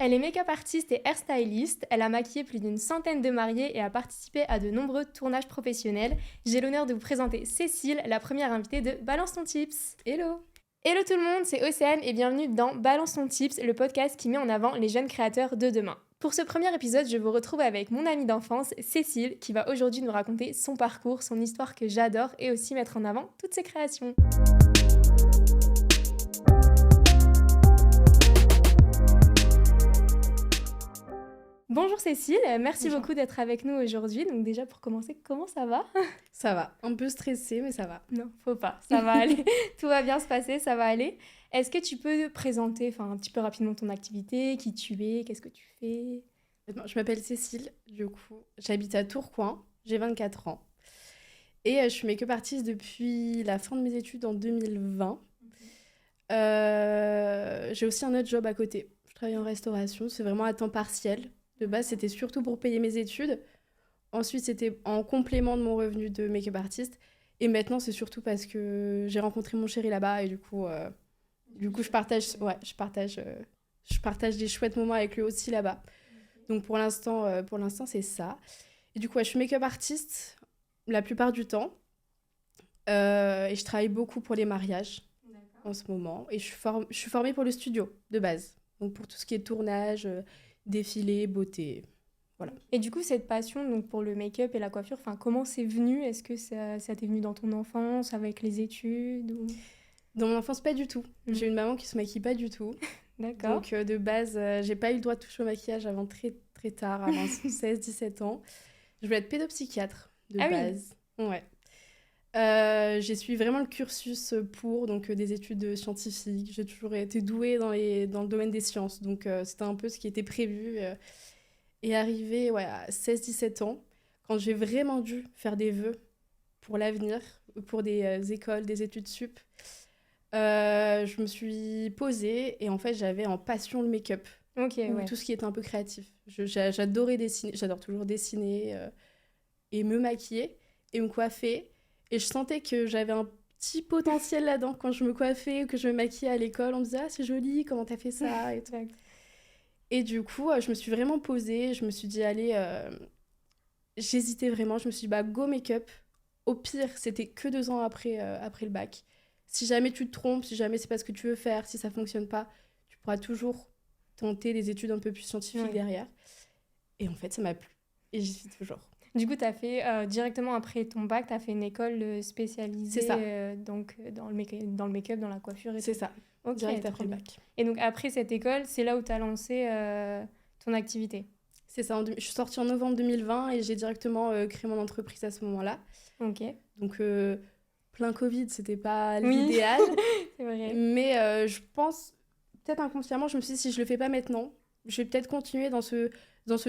Elle est make-up artiste et hairstyliste. Elle a maquillé plus d'une centaine de mariés et a participé à de nombreux tournages professionnels. J'ai l'honneur de vous présenter Cécile, la première invitée de Balance ton Tips. Hello! Hello tout le monde, c'est Océane et bienvenue dans Balance ton Tips, le podcast qui met en avant les jeunes créateurs de demain. Pour ce premier épisode, je vous retrouve avec mon amie d'enfance, Cécile, qui va aujourd'hui nous raconter son parcours, son histoire que j'adore et aussi mettre en avant toutes ses créations. Bonjour Cécile, merci Bonjour. beaucoup d'être avec nous aujourd'hui. Donc déjà pour commencer, comment ça va ? Ça va, un peu stressée, mais ça va. Non, faut pas, ça va aller, tout va bien se passer, ça va aller. Est-ce que tu peux présenter un petit peu rapidement ton activité, qui tu es, qu'est-ce que tu fais ? Je m'appelle Cécile, du coup, j'habite à Tourcoing, j'ai 24 ans. Et je suis make-up artiste depuis la fin de mes études en 2020. J'ai aussi un autre job à côté. Je travaille en restauration, c'est vraiment à temps partiel. De base, c'était surtout pour payer mes études. Ensuite, c'était en complément de mon revenu de make-up artiste. Et maintenant, c'est surtout parce que j'ai rencontré mon chéri là-bas et du coup, je partage des chouettes moments avec lui aussi là-bas. Donc pour l'instant, c'est ça. Et du coup, je suis make-up artiste la plupart du temps. Et je travaille beaucoup pour les mariages en ce moment. Et je suis formée pour le studio de base. Donc pour tout ce qui est tournage, défilé, beauté. Voilà. Et du coup, cette passion donc, pour le make-up et la coiffure, comment c'est venu ? Est-ce que ça t'est venu dans ton enfance, avec les études ou... Dans mon enfance, pas du tout. J'ai une maman qui se maquille pas du tout. D'accord. Donc de base, j'ai pas eu le droit de toucher au maquillage avant très, très tard, avant 16-17 ans. Je voulais être pédopsychiatre de base. Oui. Ouais. J'ai suivi vraiment le cursus pour donc, des études scientifiques. J'ai toujours été douée dans le domaine des sciences. Donc c'était un peu ce qui était prévu. Et arrivé à 16-17 ans, quand j'ai vraiment dû faire des vœux pour l'avenir, pour des écoles, des études sup, je me suis posée et en fait j'avais en passion le make-up. Tout ce qui était un peu créatif. J'adorais dessiner, j'adore toujours dessiner et me maquiller et me coiffer. Et je sentais que j'avais un petit potentiel là-dedans quand je me coiffais ou que je me maquillais à l'école. On me disait « Ah, c'est joli, comment t'as fait ça ?» et tout. Et du coup, je me suis vraiment posée. Je me suis dit « Allez, j'hésitais vraiment. » Je me suis dit « Go make-up. » Au pire, c'était que 2 ans après le bac. Si jamais tu te trompes, si jamais c'est pas ce que tu veux faire, si ça fonctionne pas, tu pourras toujours tenter des études un peu plus scientifiques derrière. Et en fait, ça m'a plu. Et j'y suis toujours. Du coup, tu as fait directement après ton bac, tu as fait une école spécialisée donc, dans le make-up, dans la coiffure et c'est tout. ça, okay, direct après le bac. Et donc après cette école, c'est là où tu as lancé ton activité. C'est ça, je suis sortie en novembre 2020 et j'ai directement créé mon entreprise à ce moment-là. Ok. Donc, plein Covid, c'était pas l'idéal. C'est vrai. Mais je pense, peut-être inconsciemment, je me suis dit, si je le fais pas maintenant, je vais peut-être continuer dans ce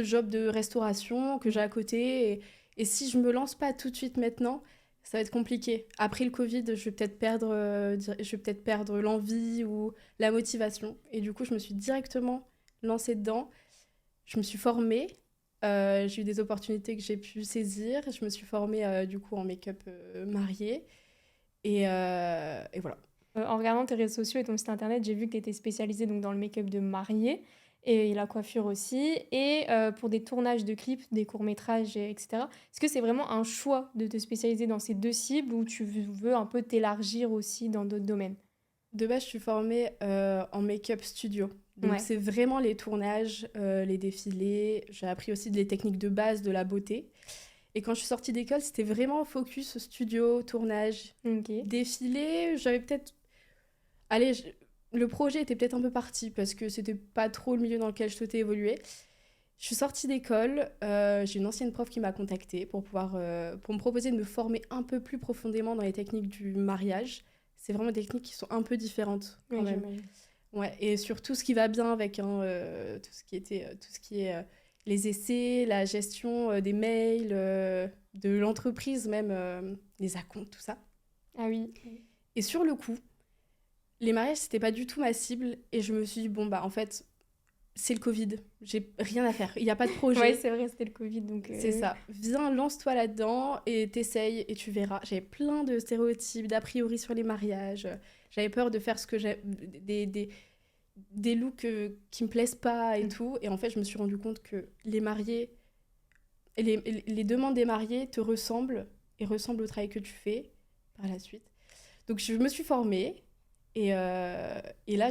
job de restauration que j'ai à côté. Et si je me lance pas tout de suite maintenant, ça va être compliqué. Après le Covid, je vais peut-être perdre l'envie ou la motivation. Et du coup, je me suis directement lancée dedans. Je me suis formée. J'ai eu des opportunités que j'ai pu saisir. Je me suis formée du coup en make-up mariée. Et voilà. En regardant tes réseaux sociaux et ton site internet, j'ai vu que tu étais spécialisée donc, dans le make-up de mariée et la coiffure aussi. Et pour des tournages de clips, des courts-métrages, etc. Est-ce que c'est vraiment un choix de te spécialiser dans ces 2 cibles ou tu veux un peu t'élargir aussi dans d'autres domaines ? De base, je suis formée en make-up studio. Donc, c'est vraiment les tournages, les défilés. J'ai appris aussi des techniques de base de la beauté. Et quand je suis sortie d'école, c'était vraiment focus studio, tournage, défilé. J'avais peut-être... Allez, le projet était peut-être un peu parti parce que c'était pas trop le milieu dans lequel je souhaitais évoluer. Je suis sortie d'école. J'ai une ancienne prof qui m'a contactée pour me proposer de me former un peu plus profondément dans les techniques du mariage. C'est vraiment des techniques qui sont un peu différentes quand même. Ouais, et sur tout ce qui va bien avec tout ce qui est les essais, la gestion des mails, de l'entreprise même, les acomptes, tout ça. Ah oui. Et sur le coup, les mariages, c'était pas du tout ma cible. Et je me suis dit, en fait, c'est le Covid. J'ai rien à faire. Il n'y a pas de projet. Ouais, c'est vrai, c'était le Covid. Donc C'est ça. Viens, lance-toi là-dedans et t'essayes et tu verras. J'avais plein de stéréotypes, d'a priori sur les mariages. J'avais peur de faire ce que j'ai... des looks qui me plaisent pas et tout. Et en fait, je me suis rendu compte que les mariés, les demandes des mariés te ressemblent et ressemblent au travail que tu fais par la suite. Donc, je me suis formée. Et là,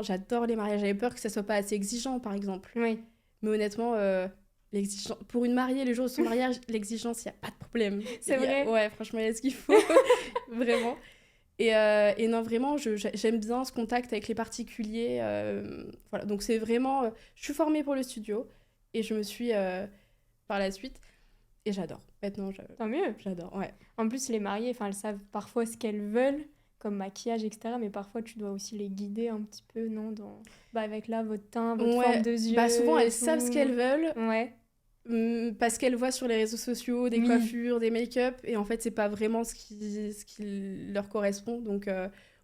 j'adore les mariages. J'avais peur que ça soit pas assez exigeant, par exemple. Oui. Mais honnêtement, pour une mariée, le jour de son mariage, l'exigence, il n'y a pas de problème. C'est vrai. Ouais, franchement, il y a ce qu'il faut. Vraiment. Et non, vraiment, j'aime bien ce contact avec les particuliers. Voilà, donc c'est vraiment... je suis formée pour le studio et je me suis par la suite. Et j'adore. Maintenant, Tant mieux. j'adore, ouais. En plus, les mariées, elles savent parfois ce qu'elles veulent, comme maquillage, etc. Mais parfois, tu dois aussi les guider un petit peu, non avec là, votre teint, votre forme de yeux. Souvent, elles savent ce qu'elles veulent. Ouais. Parce qu'elles voient sur les réseaux sociaux des coiffures, des make-up, et en fait, c'est pas vraiment ce qui leur correspond. Donc,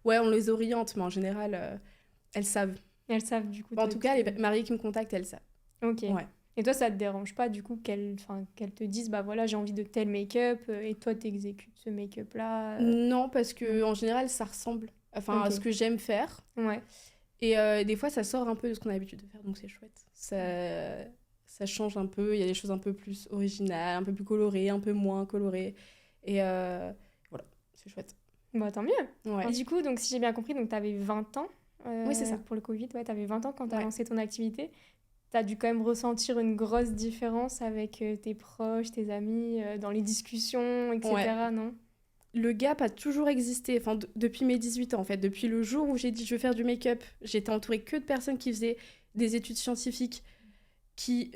ouais, on les oriente, mais en général, elles savent. Elles savent, du coup. En tout cas, les mariés qui me contactent, elles savent. Ok. Ouais. Et toi, ça te dérange pas, du coup, qu'elles te disent, bah voilà, j'ai envie de tel make-up, et toi, t'exécutes ce make-up-là Non, parce que en général, ça ressemble à ce que j'aime faire. Ouais. Et des fois, ça sort un peu de ce qu'on a l'habitude de faire, donc c'est chouette. Ça change un peu, il y a des choses un peu plus originales, un peu plus colorées, un peu moins colorées. Et voilà, c'est chouette. Bah, tant mieux. Ouais. Et du coup, donc, si j'ai bien compris, donc t'avais 20 ans oui, c'est ça. pour le Covid. Ouais, t'avais 20 ans quand t'as Ouais. lancé ton activité. T'as dû quand même ressentir une grosse différence avec tes proches, tes amis, dans les discussions, etc., Ouais. non? Le gap a toujours existé, depuis mes 18 ans en fait. Depuis le jour où j'ai dit je veux faire du make-up, j'étais entourée que de personnes qui faisaient des études scientifiques.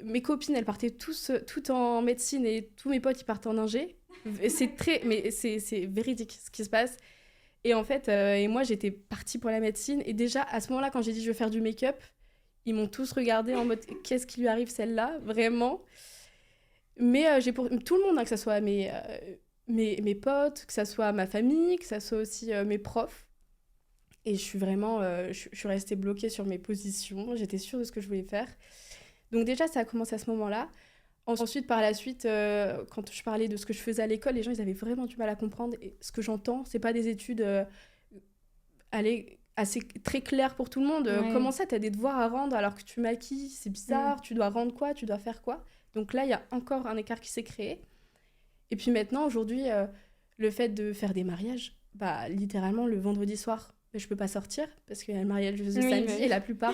Mes copines, elles partaient toutes en médecine et tous mes potes, ils partaient en ingé. Mais c'est véridique ce qui se passe. Et en fait, et moi, j'étais partie pour la médecine. Et déjà, à ce moment-là, quand j'ai dit je veux faire du make-up, ils m'ont tous regardé en mode qu'est-ce qui lui arrive celle-là, vraiment. Mais j'ai pour tout le monde, hein, que ce soit mes potes, que ce soit ma famille, que ce soit aussi mes profs. Et je suis vraiment, je suis restée bloquée sur mes positions. J'étais sûre de ce que je voulais faire. Donc déjà, ça a commencé à ce moment-là. Ensuite, par la suite, quand je parlais de ce que je faisais à l'école, les gens, ils avaient vraiment du mal à comprendre. Et ce que j'entends, c'est pas des études assez très claires pour tout le monde. Ouais. Comment ça, t'as des devoirs à rendre alors que tu maquilles? C'est bizarre. Tu dois rendre quoi? Tu dois faire quoi? Donc là, il y a encore un écart qui s'est créé. Et puis maintenant, aujourd'hui, le fait de faire des mariages, bah, littéralement, le vendredi soir, je peux pas sortir parce qu'il y a le mariage le samedi et la plupart...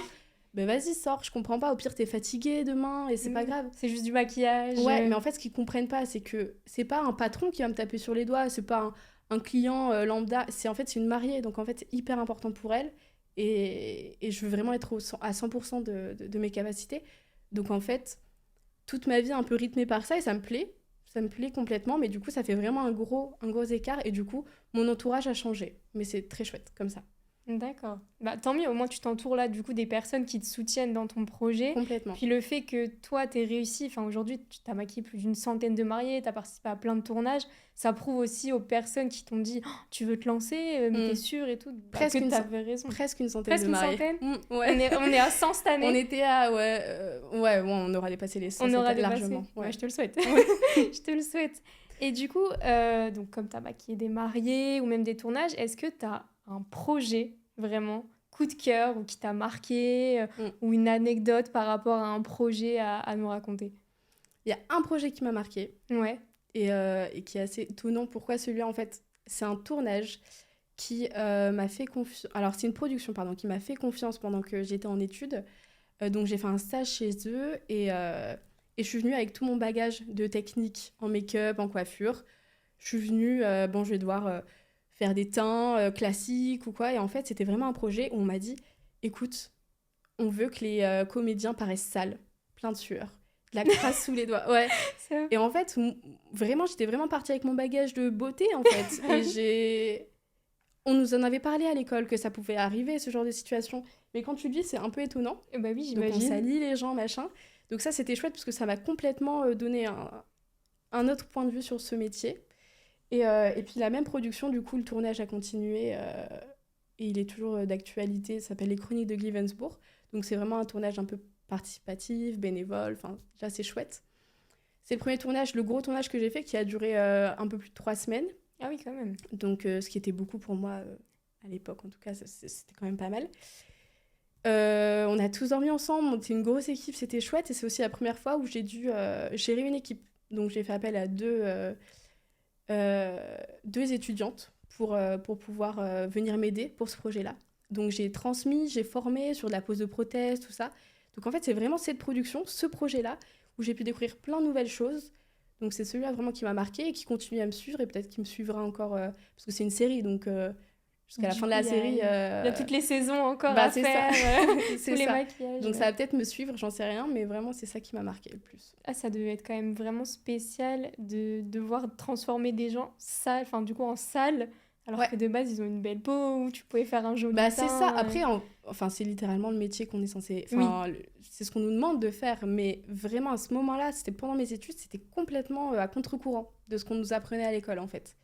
Ben vas-y, sors, je comprends pas. Au pire, t'es fatiguée demain et c'est pas grave. C'est juste du maquillage. Ouais, mais en fait, ce qu'ils comprennent pas, c'est que c'est pas un patron qui va me taper sur les doigts, c'est pas un client lambda, c'est une mariée. Donc en fait, c'est hyper important pour elle. Et je veux vraiment être à 100% de mes capacités. Donc en fait, toute ma vie est un peu rythmée par ça et ça me plaît. Ça me plaît complètement, mais du coup, ça fait vraiment un gros écart. Et du coup, mon entourage a changé. Mais c'est très chouette, comme ça. D'accord. Bah, tant mieux, au moins tu t'entoures là du coup des personnes qui te soutiennent dans ton projet. Complètement. Puis le fait que toi t'aies réussi, aujourd'hui tu t'as maquillé plus d'une centaine de mariés, t'as participé à plein de tournages, ça prouve aussi aux personnes qui t'ont dit oh, tu veux te lancer, mais t'es sûre et tout, que t'avais raison. Presque une centaine de mariés. Ouais. On est à 100 cette année. On était à, ouais, on aura dépassé les 100 on aura largement. Ouais. Je te le souhaite. Je te le souhaite. Et du coup, donc comme t'as maquillé des mariés ou même des tournages, est-ce que t'as un projet vraiment coup de cœur ou qui t'a marqué ou une anecdote par rapport à un projet à nous raconter? Il y a un projet qui m'a marqué et qui est assez étonnant. Pourquoi celui-là, en fait, c'est un tournage qui m'a fait confiance. Alors, c'est une production, pardon, qui m'a fait confiance pendant que j'étais en études. Donc, j'ai fait un stage chez eux et je suis venue avec tout mon bagage de technique en make-up, en coiffure. Je suis venue, je vais devoir faire des teints classiques ou quoi. Et en fait, c'était vraiment un projet où on m'a dit, écoute, on veut que les comédiens paraissent sales, plein de sueur, de la crasse sous les doigts. Ouais. Et en fait, vraiment, j'étais vraiment partie avec mon bagage de beauté, en fait. Et on nous en avait parlé à l'école que ça pouvait arriver, ce genre de situation. Mais quand tu le dis, c'est un peu étonnant. Bah oui, j'imagine. Donc on salit les gens, machin. Donc ça, c'était chouette parce que ça m'a complètement donné un autre point de vue sur ce métier. Et puis la même production, du coup, le tournage a continué et il est toujours d'actualité. Ça s'appelle Les Chroniques de Glivensburg. Donc c'est vraiment un tournage un peu participatif, bénévole. Enfin, déjà, c'est chouette. C'est le premier tournage, le gros tournage que j'ai fait qui a duré un peu plus de 3 semaines. Ah oui, quand même. Donc ce qui était beaucoup pour moi à l'époque, en tout cas, c'était quand même pas mal. On a tous dormi ensemble, on était une grosse équipe, c'était chouette. Et c'est aussi la première fois où j'ai dû gérer une équipe. Donc j'ai fait appel à deux étudiantes pour pouvoir venir m'aider pour ce projet-là. Donc j'ai transmis, j'ai formé sur de la pose de prothèse, tout ça. Donc en fait, c'est vraiment cette production, ce projet-là, où j'ai pu découvrir plein de nouvelles choses. Donc c'est celui-là vraiment qui m'a marqué et qui continue à me suivre et peut-être qu'il me suivra encore, parce que c'est une série, donc jusqu'à la Du fin de coup, la il y série... a toutes les saisons encore bah à c'est faire, ça, tous c'est les ça. maquillages. Donc ça va peut-être me suivre, j'en sais rien, mais vraiment c'est ça qui m'a marqué le plus. Ah, ça devait être quand même vraiment spécial de devoir transformer des gens sales, enfin du coup en sales, alors Ouais. que de base ils ont une belle peau, où tu pouvais faire un joli Bah c'est ça. teint. Après, enfin c'est littéralement le métier qu'on est censé. Oui. Enfin, c'est ce qu'on nous demande de faire. Mais vraiment à ce moment-là, c'était pendant mes études, c'était complètement à contre-courant de ce qu'on nous apprenait à l'école en fait.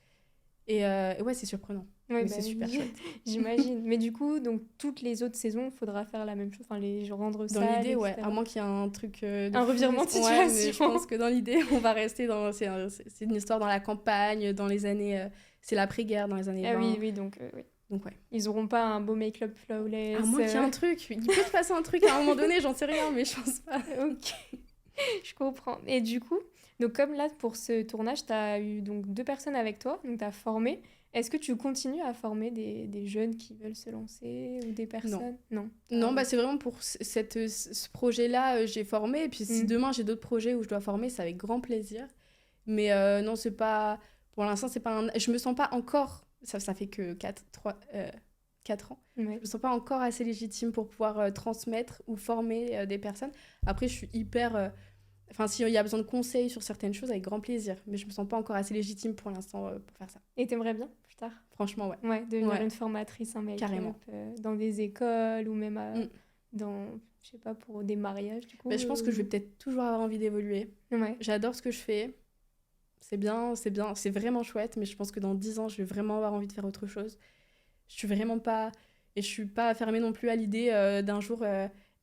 Et ouais, c'est surprenant. Ouais, Mais bah c'est super oui, chouette. j'imagine. Mais du coup, donc toutes les autres saisons, il faudra faire la même chose, enfin les rendre Dans sales, l'idée, ouais. etc. À moins qu'il y ait un truc de Un fou. revirement de Ouais, mais je situation. pense que dans l'idée, on va rester dans. C'est une histoire dans la campagne, dans les années. C'est l'après-guerre, dans les années Ah 20. oui, oui, donc oui. Donc ouais. Ils auront pas un beau make-up flawless. À moins qu'il y ait un truc. Il peut se passer un truc à un moment donné, j'en sais rien, mais je pense pas. Ok, je comprends. Et du coup, donc comme là pour ce tournage, tu as eu donc 2 personnes avec toi, donc tu as formé. Est-ce que tu continues à former des jeunes qui veulent se lancer ou des personnes? Non. Non, bah c'est vraiment pour ce projet-là, j'ai formé. Et puis si demain j'ai d'autres projets où je dois former, c'est avec grand plaisir. Mais non, c'est pas... Pour l'instant, c'est pas un... Je me sens pas encore... Ça fait que 4 ans. Ouais. Je me sens pas encore assez légitime pour pouvoir transmettre ou former des personnes. Après, je suis hyper... Enfin, s'il y a besoin de conseils sur certaines choses, avec grand plaisir. Mais je me sens pas encore assez légitime pour l'instant pour faire ça. Et t'aimerais bien plus tard? Franchement, ouais. Ouais, devenir Ouais. une formatrice en make-up Carrément. dans des écoles ou même Mm. dans, je sais pas, pour des mariages du coup. Bah, je pense que je vais peut-être toujours avoir envie d'évoluer. Ouais. J'adore ce que je fais. C'est bien, c'est vraiment chouette, mais je pense que dans 10 ans, je vais vraiment avoir envie de faire autre chose. Je suis vraiment pas... Et je suis pas fermée non plus à l'idée d'un jour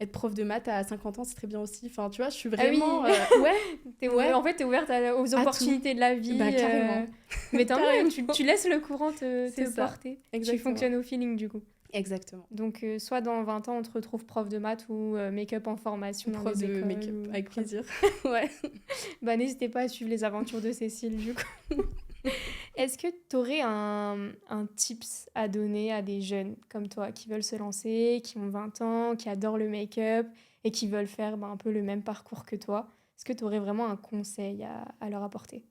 être prof de maths à 50 ans, c'est très bien aussi. Enfin, tu vois, je suis vraiment... Ah oui. Ouais, ouais. En fait, t'es ouverte aux opportunités de la vie. Bah, carrément. Mais tant mieux, Carrément. tu laisses le courant C'est te ça. porter. Exactement. Tu fonctionnes au feeling du coup. Exactement. Donc, soit dans 20 ans, on te retrouve prof de maths ou make-up en formation dans Prof les de écoles. make-up, ou- avec plaisir. Ouais. Bah, n'hésitez pas à suivre les aventures de Cécile, du coup. Est-ce que tu aurais un tips à donner à des jeunes comme toi qui veulent se lancer, qui ont 20 ans, qui adorent le make-up et qui veulent faire un peu le même parcours que toi? Est-ce que tu aurais vraiment un conseil à leur apporter?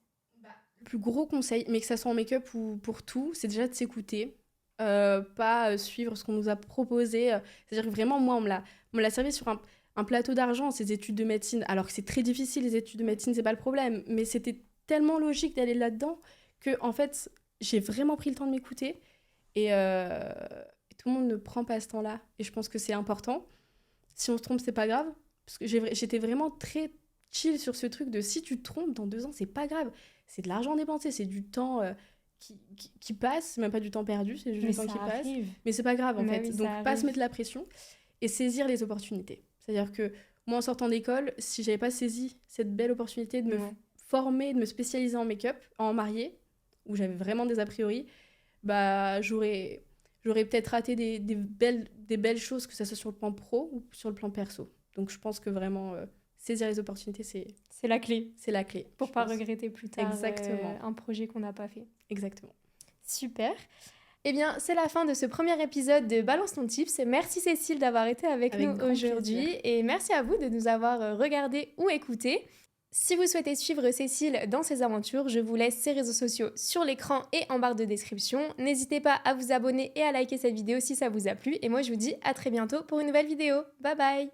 Le plus gros conseil, mais que ça soit en make-up ou pour tout, c'est déjà de s'écouter. Pas suivre ce qu'on nous a proposé. C'est-à-dire que vraiment, moi, on me l'a servi sur un plateau d'argent, ces études de médecine. Alors que c'est très difficile, les études de médecine, c'est pas le problème. Mais c'était tellement logique d'aller là-dedans que, en fait, j'ai vraiment pris le temps de m'écouter. Et tout le monde ne prend pas ce temps-là. Et je pense que c'est important. Si on se trompe, c'est pas grave. Parce que j'étais vraiment très chill sur ce truc de si tu te trompes dans 2 ans, c'est pas grave. C'est de l'argent dépensé, c'est du temps qui passe, c'est même pas du temps perdu, c'est juste Mais du temps ça qui passe. arrive. Mais c'est pas grave en Mais fait. oui, ça Donc pas arrive. se mettre la pression et saisir les opportunités. C'est-à-dire que moi en sortant d'école, si j'avais pas saisi cette belle opportunité de me Ouais. former, de me spécialiser en make-up, en mariée, où j'avais vraiment des a priori, bah j'aurais peut-être raté des belles choses, que ça soit sur le plan pro ou sur le plan perso. Donc je pense que vraiment saisir les opportunités, C'est la clé c'est la clé. pour je pas pense. regretter plus tard Exactement. un projet qu'on n'a pas fait. Exactement. Super. Eh bien, c'est la fin de ce premier épisode de Balance ton tips. Merci Cécile d'avoir été avec Avec nous grand aujourd'hui plaisir. et merci à vous de nous avoir regardés ou écoutés. Si vous souhaitez suivre Cécile dans ses aventures, je vous laisse ses réseaux sociaux sur l'écran et en barre de description. N'hésitez pas à vous abonner et à liker cette vidéo si ça vous a plu. Et moi, je vous dis à très bientôt pour une nouvelle vidéo. Bye bye!